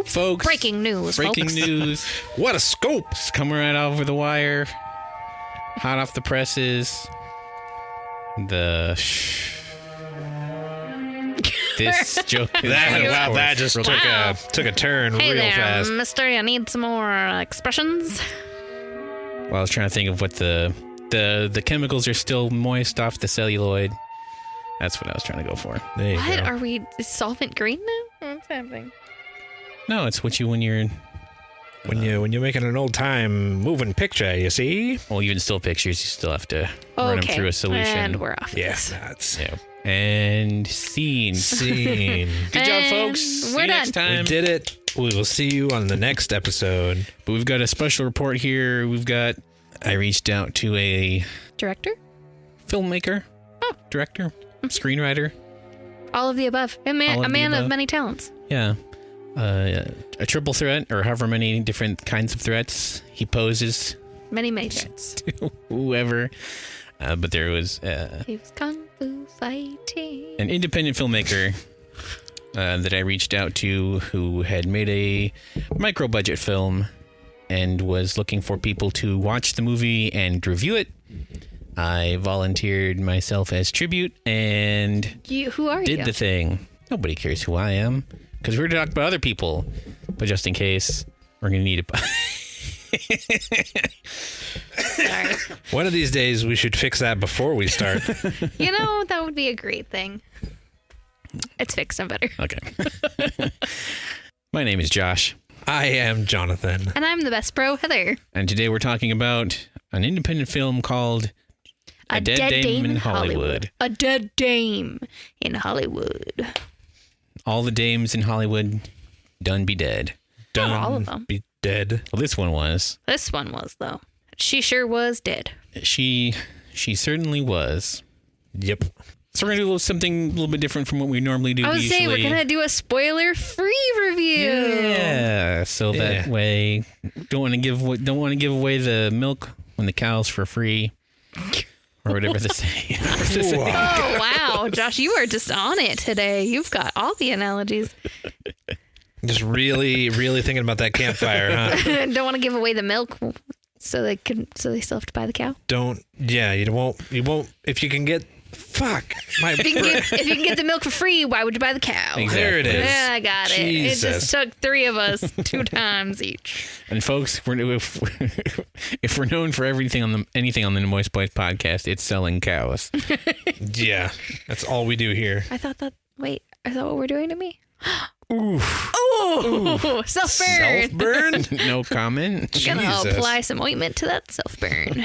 Folks. Breaking news, Breaking folks. news. What a scope! It's coming right over the wire. Hot off the presses. This joke is That just took a turn Hey real there, fast. mister, you need some more expressions? Well, I was trying to think of what the chemicals are still moist off the celluloid. That's what I was trying to go for. There you What? go. Are we solvent green now? What's happening? No, it's what you when you're When you're making an old time moving picture, you see? well, even still pictures, you still have to run them through a solution. And we're off. Yeah, Yes. that's Yeah. And scene. scene. Good job, And folks. See we're you next done. time. We did it. We will see you on the next episode. But we've got a special report here. I reached out to a Director? filmmaker, director, screenwriter. All of the above. A All man, of a the man of above. many talents. Yeah. A triple threat, or however many different kinds of threats he poses Many threats. to whoever. But there was He was kung fu fighting. an independent filmmaker that I reached out to who had made a micro-budget film and was looking for people to watch the movie and review it. I volunteered myself as tribute and Who are you? did the thing. Nobody cares who I am because we're going to talk about other people. But just in case, we're going to need Sorry. One of these days, we should fix that before we start. You know, that would be a great thing. It's fixed. I'm better. Okay. My name is Josh, I am Jonathan. And I'm the best bro, Heather. and today we're talking about an independent film called A Dead Dame in Hollywood. A dead dame in Hollywood. All the dames in Hollywood done be dead. Done. Not all of them. Be dead. Well, this one was. This one was, though. She sure was dead. She certainly was. Yep. So we're going to do something a little bit different from what we normally do. I was saying we're usually. going to do a spoiler-free review. Yeah, so that Yeah. way don't want to give away the milk when the cow's for free, or whatever the saying. Oh, wow. Josh, you are just on it today. You've got all the analogies. Just really, really thinking about that campfire, huh? Don't want to give away the milk so they still have to buy the cow. You won't, if you can get, If you can get the milk for free, why would you buy the cow? Exactly. There it is. Yeah, I got it. It Jesus. just took 3 of us 2 times each. And folks, if we're known for anything on the Moist Boys podcast, it's selling cows. Yeah, that's all we do here. I thought that. Wait, is that what we're doing to me? Oof. Oh, self-burn. Self-burn? No comment. Gonna Jesus. apply some ointment to that self-burn.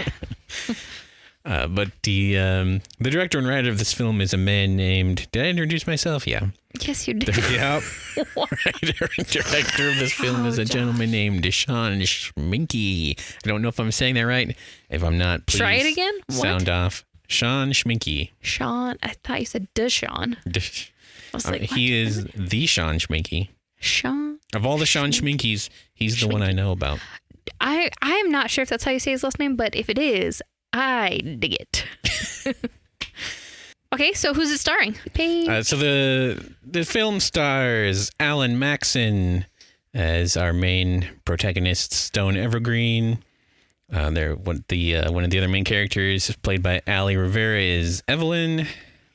But the director and writer of this film is a man named. Did I introduce myself? Yeah. Yes, you did. Yep. Writer and director of this film is a gentleman named Deshaun Schminke. I don't know if I'm saying that right. If I'm not, please Try it again? What? Sound off. Sean Schminke. Sean. I thought you said Deshaun. I was like, He what? is the Sean Schminke. Sean. Of all the Sean Schminkes, he's the one I know about. I am not sure if that's how you say his last name, but if it is, I dig it. Okay, so who's it starring? Paige. So the film stars Alan Maxon as our main protagonist, Stone Evergreen. One of the other main characters, played by Ali Rivera, is Evelyn.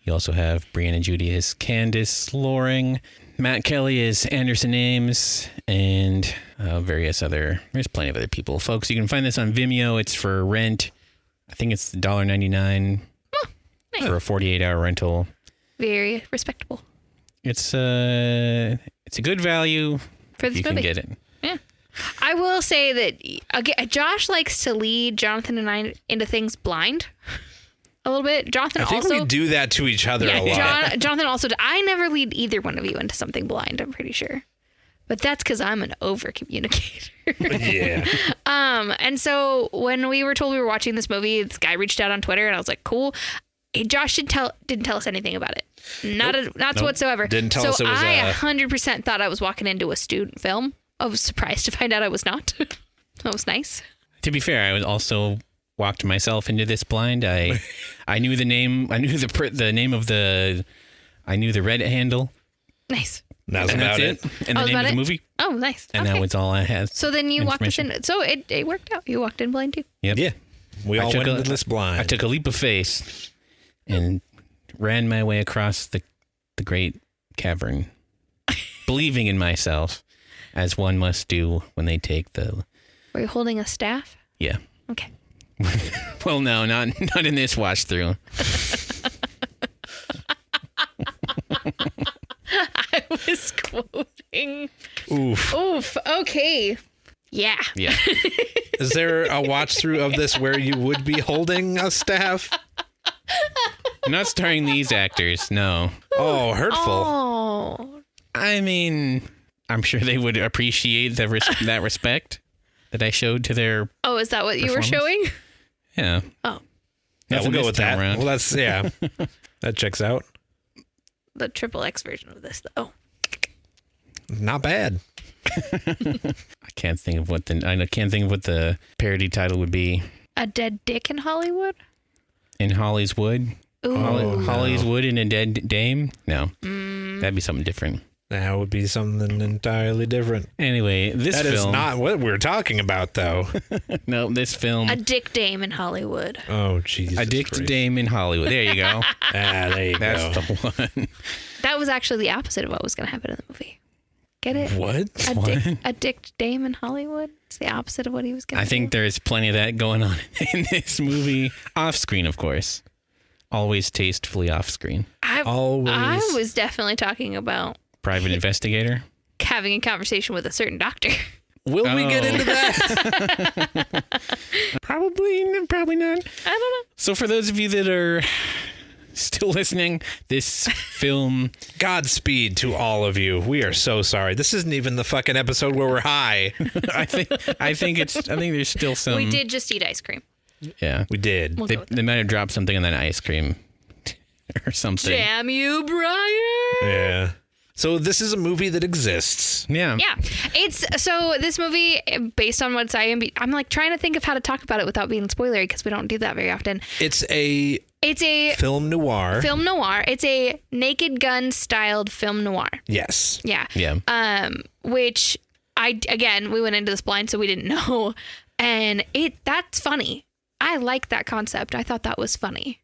You also have Brianna Judy as Candace Loring. Matt Kelly is Anderson Ames, and there's plenty of other people. Folks, you can find this on Vimeo. It's for rent. I think it's $1.99 nice. for a 48-hour rental. Very respectable. It's a good value For if this you can movie. get it. Yeah. I will say that again, Josh likes to lead Jonathan and I into things blind a little bit. Jonathan I think also we do that to each other a lot. Jonathan also. I never lead either one of you into something blind. I'm pretty sure, but that's because I'm an over communicator. Yeah. And so when we were told we were watching this movie, this guy reached out on Twitter, and I was like, "Cool." Josh didn't tell us anything about it, not whatsoever. Didn't tell so us it was I 100% thought I was walking into a student film. I was surprised to find out I was not. That was nice. To be fair, I was also walked myself into this blind. I knew the name. I knew the name of the. I knew the Reddit handle. Nice. That's And about that's it. And the Oh, name about of the it? movie. Oh, nice. And Okay. that was all I had. So then you walked us in. information. So it worked out. You walked in blind too. Yep. Yeah. We all took went a- into this blind. I took a leap of faith and ran my way across the great cavern, believing in myself, as one must do when they take the. Were you holding a staff? Yeah. Okay. Well, no, not in this watch through. I was quoting. Oof. Oof. Okay. Yeah. Yeah. Is there a watch through of this where you would be holding a staff? Not starring these actors. No. Oh, hurtful. Oh. I mean, I'm sure they would appreciate that respect that I showed to their. Oh, is that what you were Performance? showing? Yeah. Oh, Yeah, Nothing we'll go this with time that. around. Well, that's, yeah. That checks out. the XXX version of this, though. Not bad. I can't think of what the parody title would be. A dead dick in Hollywood? In Holly's Wood. Ooh. Holly's Wood and a dead dame? No. That'd be something different. That would be something entirely different. Anyway, this That is film. not what we're talking about, though. No, this film. A dick dame in Hollywood. Oh, Jesus. A dick Christ. dame in Hollywood. There you go. Ah, there you That's go. the one. That was actually the opposite of what was going to happen in the movie. Get it? What? A dick dame in Hollywood? It's the opposite of what he was going to I think there's plenty of that going on in this movie. Off screen, of course. Always tastefully off screen. Always. I was definitely talking about Private investigator. having a conversation with a certain doctor. Will we get Oh. into that? Probably not. I don't know. So for those of you that are still listening, this film. Godspeed to all of you. We are so sorry. This isn't even the fucking episode where we're high. I think there's still some. We did just eat ice cream. Yeah. We did. We'll They, go with that. they might have dropped something on that ice cream or something. Damn you, Brian. Yeah. So this is a movie that exists. Yeah. Yeah, it's so this movie based on what's IMDb. I'm like trying to think of how to talk about it without being spoilery because we don't do that very often. It's a It's a film noir. film noir. It's a Naked Gun styled film noir. Yes. Yeah. Yeah. Which we went into this blind, so we didn't know, and that's funny. I like that concept. I thought that was funny.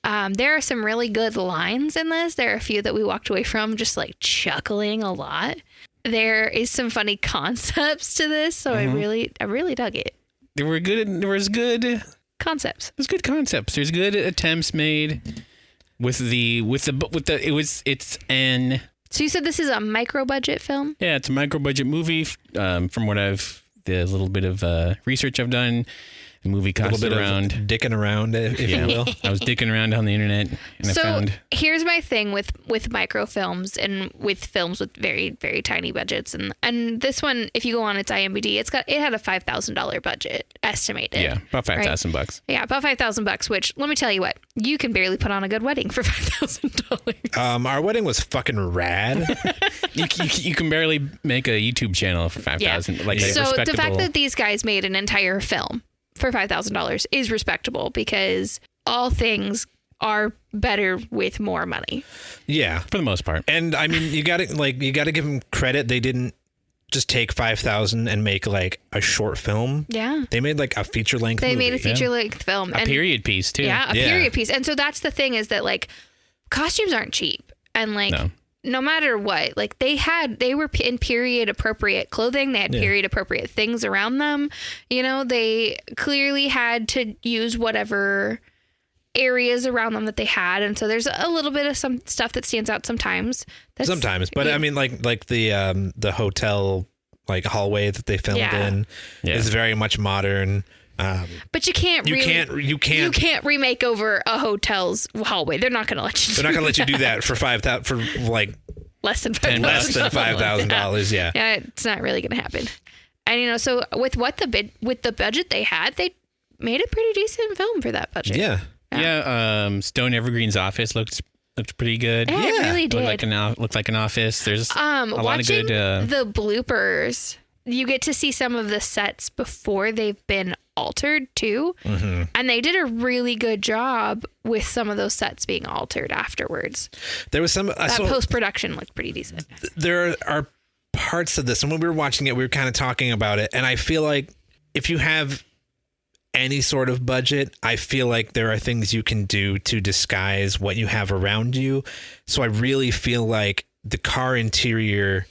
There are some really good lines in this. There are a few that we walked away from just like chuckling a lot. There is some funny concepts to this, so I really dug it. There was good Concepts. There's good concepts. There's good attempts made it's an So you said this is a micro budget film? it's a micro budget movie. From what the little bit of research I've done, the movie A costs little bit around. of dicking around, if Yeah, you will. I was dicking around on the internet and I So found. here's my thing with microfilms and with films with very, very tiny budgets. And this one, if you go on its IMDb, it had a $5,000 budget estimated. Yeah, about $5,000. Yeah, about $5,000, which let me tell you what, you can barely put on a good wedding for $5,000. Our wedding was fucking rad. You can barely make a YouTube channel for $5,000. Like a So the respectable. fact that these guys made an entire film for $5,000 is respectable because all things are better with more money. Yeah. for the most part. And I mean, you gotta give them credit. They didn't just take 5,000 and make like a short film. Yeah. They made like a feature length. They movie. made a feature length film. A period piece too. Yeah, a Yeah. period piece. And so that's the thing is that like costumes aren't cheap. And like no matter what, like they were in period appropriate clothing. They had period appropriate things around them. You know, they clearly had to use whatever areas around them that they had. And so there's a little bit of some stuff that stands out sometimes. Sometimes, but I mean, like the hotel like hallway that they filmed in is very much modern. But you can't remake over a hotel's hallway. They're not going to let you. They're not going to let you do that for like less than $5,000. less than $5,000. Yeah. Yeah, it's not really going to happen. And you know, so with the budget they had, they made a pretty decent film for that budget. Yeah. Yeah. Stone Evergreen's office looked pretty good. Yeah, it really did. Looked like an office. There's a lot of watching good. the bloopers, you get to see some of the sets before they've been altered too. Mm-hmm. And they did a really good job with some of those sets being altered afterwards. There was some post-production looked pretty decent. There are parts of this, and when we were watching it, we were kind of talking about it, and I feel like if you have any sort of budget, I feel like there are things you can do to disguise what you have around you. So I really feel like the car interior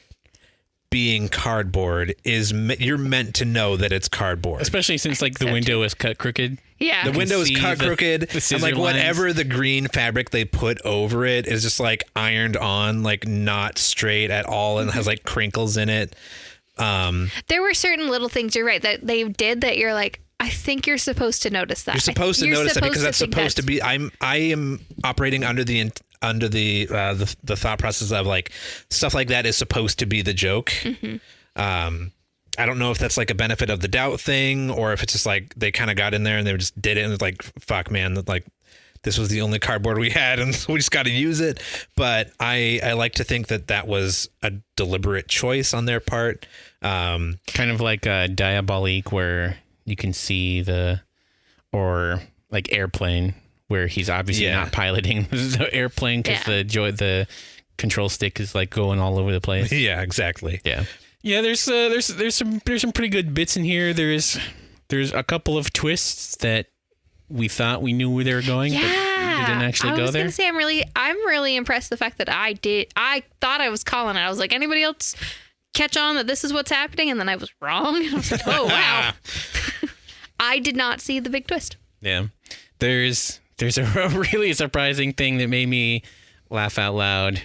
being cardboard is you're meant to know that it's cardboard, especially since like the window is cut crooked. Yeah, the window is cut crooked, and like whatever the green fabric they put over it is just like ironed on, like not straight at all, and has like crinkles in it. There were certain little things, you're right, that they did that you're like, I think you're supposed to notice that. You're supposed to notice that because that's supposed to be. I am operating under the thought process of like stuff like that is supposed to be the joke. Mm-hmm. I don't know if that's like a benefit of the doubt thing, or if it's just like they kind of got in there and they just did it and it's like, fuck man, like this was the only cardboard we had and we just got to use it. But I like to think that was a deliberate choice on their part. Kind of like a Diabolique, where you can see or like Airplane, where he's obviously not piloting the airplane because the control stick is like going all over the place. Yeah, exactly. Yeah. There's some pretty good bits in here. There's a couple of twists that we thought we knew where they were going, but they didn't actually go there. I was gonna say I'm really impressed the fact that I thought I was calling it. I was like, anybody else catch on that this is what's happening? And then I was wrong. And I was like, oh wow. I did not see the big twist. Yeah. There's a really surprising thing that made me laugh out loud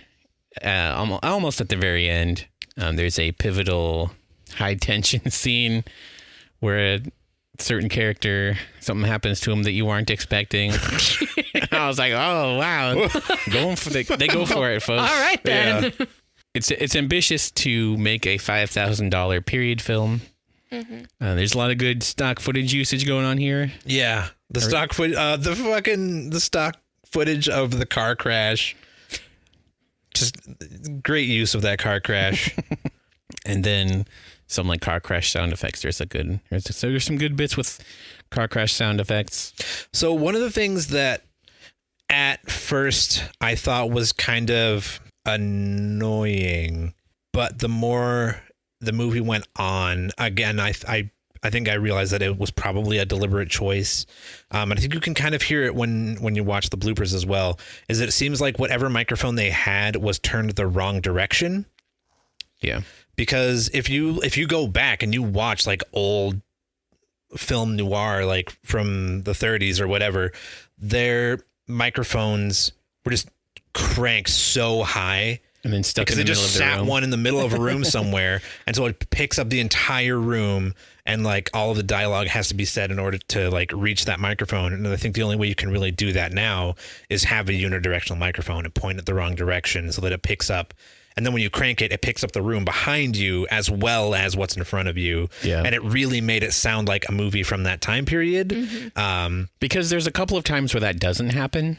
almost at the very end. There's a pivotal high tension scene where a certain character, something happens to him that you weren't expecting. I was like, oh wow, they go for it, folks. All right then. Yeah. It's ambitious to make a $5,000 period film. Mm-hmm. There's a lot of good stock footage usage going on here. Yeah, the stock footage of the car crash. Just great use of that car crash. And then some like car crash sound effects. There's some good bits with car crash sound effects. So one of the things that at first I thought was kind of annoying, but the more the movie went on, again, I think I realized that it was probably a deliberate choice. And I think you can kind of hear it when you watch the bloopers as well, is that it seems like whatever microphone they had was turned the wrong direction. Yeah. Because if you go back and you watch like old film noir, like from the 30s or whatever, their microphones were just cranked so high. And then stuck in the middle of the room. Because they just sat one in the middle of a room somewhere. And so it picks up the entire room, and like all of the dialogue has to be said in order to like reach that microphone. And I think the only way you can really do that now is have a unidirectional microphone and point it the wrong direction so that it picks up. And then when you crank it, it picks up the room behind you as well as what's in front of you. Yeah. And it really made it sound like a movie from that time period. Mm-hmm. Because there's a couple of times where that doesn't happen.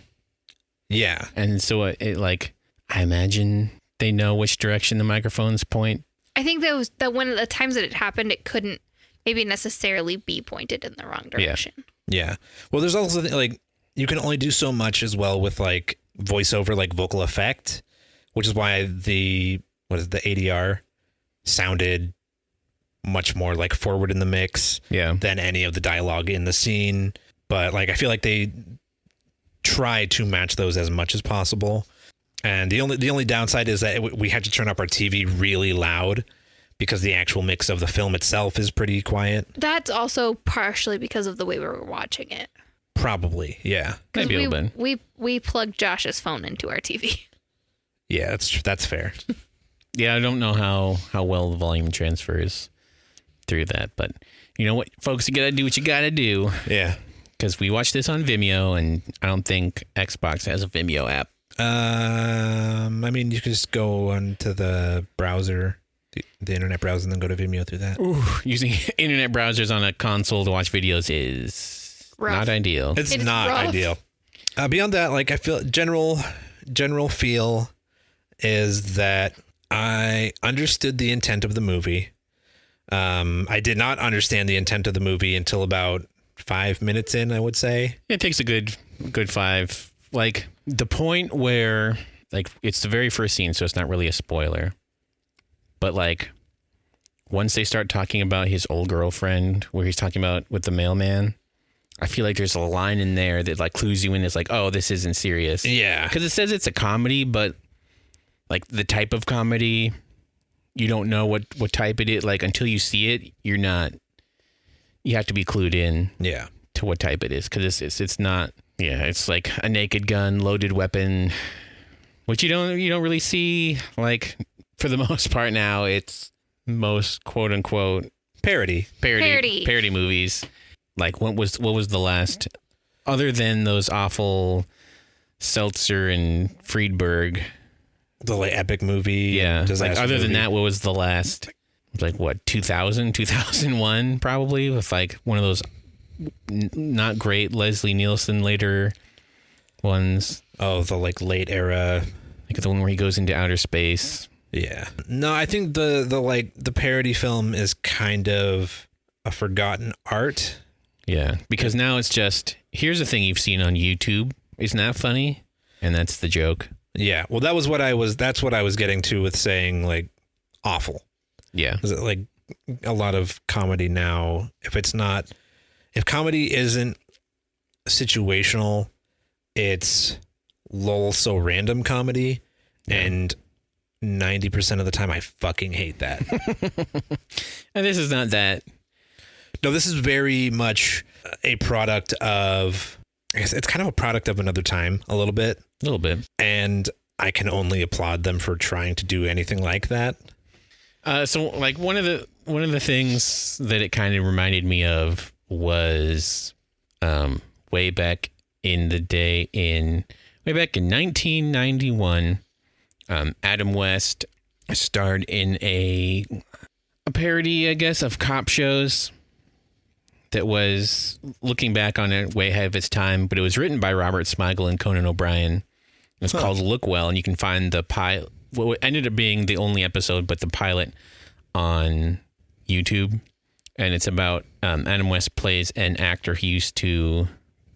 Yeah. And so it like, I imagine they know which direction the microphones point. I think that one of the times that it happened, it couldn't maybe necessarily be pointed in the wrong direction. Yeah. Well, there's also like, you can only do so much as well with like voiceover, like vocal effect, which is why the ADR sounded much more like forward in the mix than any of the dialogue in the scene. But like, I feel like they try to match those as much as possible. And the only downside is that we had to turn up our TV really loud because the actual mix of the film itself is pretty quiet. That's also partially because of the way we were watching it. Probably, yeah. Maybe a little bit. We plugged Josh's phone into our TV. Yeah, that's fair. Yeah, I don't know how well the volume transfers through that, but you know what, folks, you gotta do what you gotta do. Yeah. Because we watched this on Vimeo, and I don't think Xbox has a Vimeo app. I mean, you can just go onto the browser, the internet browser, and then go to Vimeo through that. Ooh, using internet browsers on a console to watch videos is not ideal. It's not rough. Ideal. Beyond that, like I feel general feel is that I understood the intent of the movie. I did not understand the intent of the movie until about 5 minutes in, I would say. It takes a good 5. Like the point where like it's the very first scene, so it's not really a spoiler. But like once they start talking about his old girlfriend, where he's talking about with the mailman, I feel like there's a line in there that like clues you in. It's like, oh, this isn't serious. Yeah. Because it says it's a comedy, but like the type of comedy, you don't know what type it is. Like until you see it, you have to be clued in. Yeah. To what type it is, because it's not. Yeah, it's like a naked gun, loaded weapon, which you don't really see. Like for the most part now, it's most quote unquote parody movies. Like what was the last, other than those awful Seltzer and Friedberg, the like epic movie. Yeah, like other than that, what was the last? Like what, 2001 probably, with like one of those not great Leslie Nielsen later ones. Oh, the like late era, like the one where he goes into outer space. Yeah. No, I think the parody film is kind of a forgotten art. Yeah, because now it's just, here's a thing you've seen on YouTube. Isn't that funny? And that's the joke. Yeah. Well, that's what I was getting to with saying like awful. Yeah. Is it like a lot of comedy now, if comedy isn't situational, it's lol so random comedy. Yeah. And 90% of the time I fucking hate that. And this is not that. No, this is very much a product of, I guess it's kind of a product of another time, a little bit. And I can only applaud them for trying to do anything like that. So like one of the things that it kind of reminded me of was way back in 1991, Adam West starred in a parody, I guess, of cop shows that was, looking back on it, way ahead of its time, but it was written by Robert Smigel and Conan O'Brien. It's called Look Well, and you can find the pilot, what ended up being the only episode, but the pilot on YouTube. And it's about Adam West plays an actor. He used to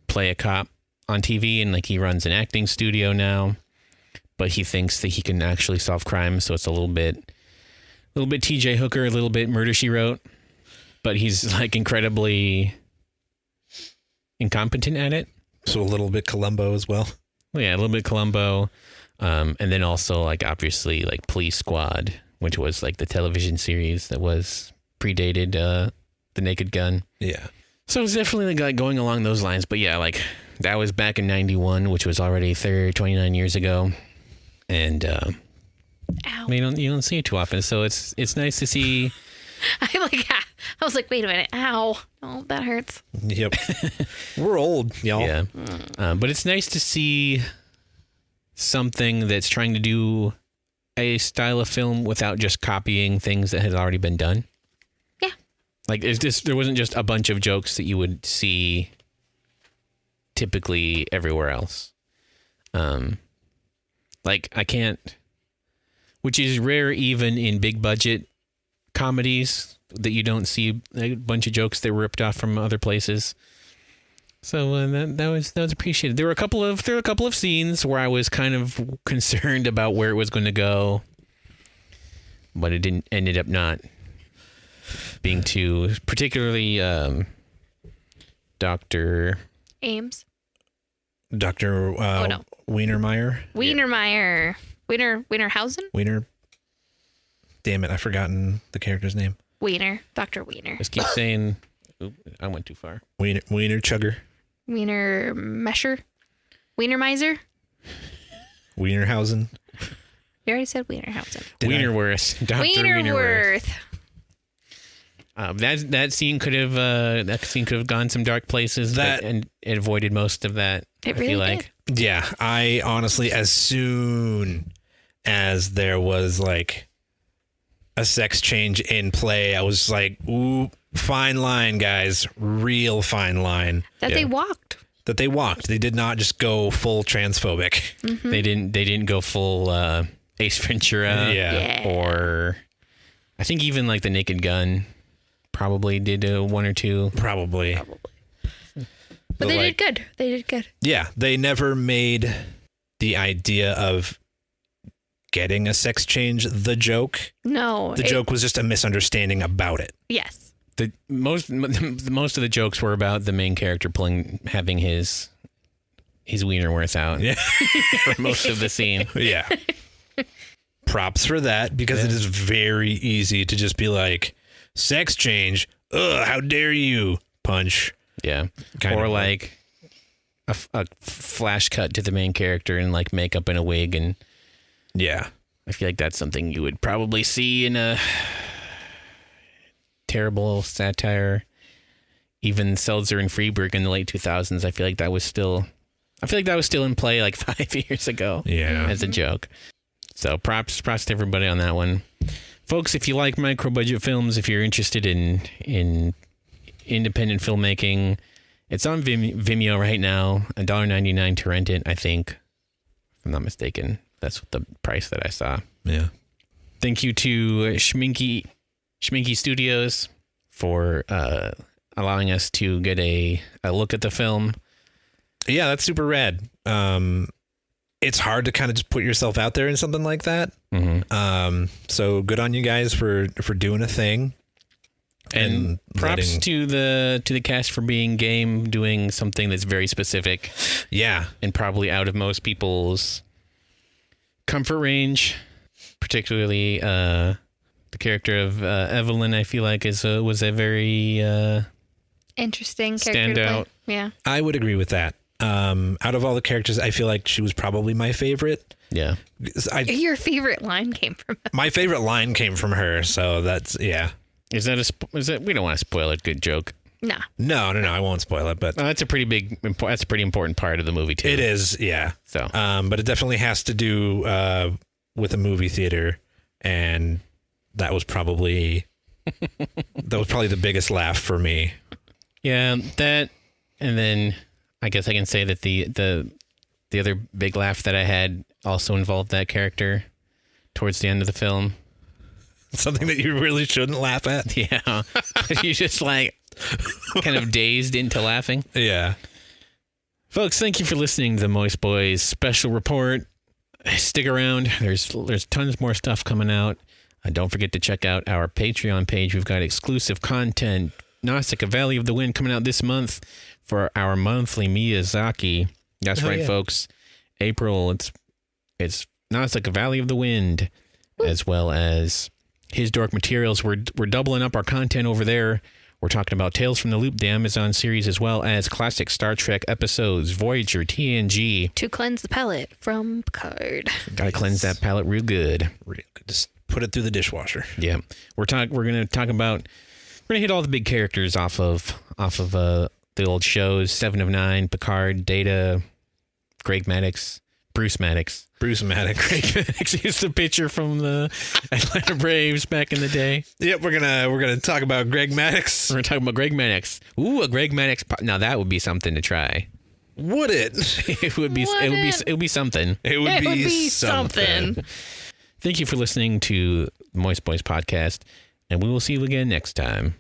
play a cop on TV, and like he runs an acting studio now, but he thinks that he can actually solve crimes. So it's a little bit TJ Hooker, a little bit Murder, She Wrote, but he's like incredibly incompetent at it. So a little bit Columbo as well. Well, yeah, a little bit Columbo. And then also like obviously like Police Squad, which was like the television series that was predated The Naked Gun. Yeah. So it's definitely like going along those lines. But yeah, like that was back in 91, which was already 29 years ago. And you don't see it too often. So it's nice to see. I was like, wait a minute. Ow. Oh, that hurts. Yep. We're old, y'all. Yeah. But it's nice to see something that's trying to do a style of film without just copying things that had already been done. Yeah. Like there wasn't just a bunch of jokes that you would see typically everywhere else. Like I can't, which is rare even in big budget comedies, that you don't see a bunch of jokes that were ripped off from other places. So that was appreciated. There were a couple of scenes where I was kind of concerned about where it was going to go, but it ended up not being too, particularly Dr. Ames. Dr. No. Wienermeyer. Wienerhausen? Wiener. Damn it, I've forgotten the character's name. Wiener. Dr. Wiener. Just keep saying, I went too far. Wiener Chugger. Wiener Mesher. Wienermiser. Wienerhausen. You already said Wienerhausen. Wienerworth. Dr. Wienerworth. That scene could have gone some dark places, and it avoided most of that. It really feel like. did. Yeah, I honestly, as soon as there was like a sex change in play, I was like, ooh, fine line, guys, real fine line. They walked. They did not just go full transphobic. Mm-hmm. They didn't go full Ace Ventura. Yeah. Or I think even like The Naked Gun probably did one or two. Probably. But they did good. They did good. Yeah, they never made the idea of getting a sex change the joke. No. The joke was just a misunderstanding about it. Yes. The most of the jokes were about the main character having his wiener worth out. Yeah. For most of the scene. Yeah. Props for that, because it is very easy to just be like, sex change. Ugh, how dare you? Punch. Yeah. Kind or of like a flash cut to the main character in like makeup and a wig, and yeah. I feel like that's something you would probably see in a terrible satire. Even Seltzer and Freeberg in the late 2000s, I feel like that was still in play like 5 years ago. Yeah. As a joke. So props to everybody on that one. Folks, if you like micro budget films, if you're interested in independent filmmaking, it's on Vimeo right now, $1.99 to rent it, I think. If I'm not mistaken. That's the price that I saw. Yeah. Thank you to Schminky Studios for allowing us to get a look at the film. Yeah, that's super rad. It's hard to kind of just put yourself out there in something like that. Mm-hmm. So good on you guys for doing a thing. And props to the cast for being game, doing something that's very specific. Yeah. And probably out of most people's comfort range, particularly the character of Evelyn, I feel like was a very interesting character to standout. play. Yeah. I would agree with that. Out of all the characters, I feel like she was probably my favorite. Yeah. Your favorite line came from her. My favorite line came from her, so that's yeah. Is that we don't want to spoil a good joke. No. No, I won't spoil it, but That's a pretty important part of the movie too. it is, yeah. So, but it definitely has to do with a movie theater, and that was probably the biggest laugh for me. yeah, that, and then I guess I can say that the other big laugh that I had also involved that character towards the end of the film. Something that you really shouldn't laugh at. Yeah, but you just like kind of dazed into laughing. Yeah. Folks, thank you for listening to the Moist Boys special report. Stick around. There's tons more stuff coming out. Don't forget to check out our Patreon page. We've got exclusive content. Nausicaa Valley of the Wind coming out this month for our monthly Miyazaki. That's right, yeah. folks. April, it's Nausicaa Valley of the Wind, as well as His Dork Materials. We're doubling up our content over there. We're talking about Tales from the Loop, the Amazon series, as well as classic Star Trek episodes, Voyager, TNG. To cleanse the palate from Picard. Gotta cleanse that palate real good. Just put it through the dishwasher. Yeah, we're gonna hit all the big characters off of the old shows: 7 of 9, Picard, Data, Greg Maddox, Bruce Maddox. Greg Maddox. He's the pitcher from the Atlanta Braves back in the day. Yep, we're gonna talk about Greg Maddox. We're gonna talk about Greg Maddox. Ooh, a Greg Maddox. Now that would be something to try. Would it? It would be something. It would be something. Thank you for listening to the Moist Boys podcast, and we will see you again next time.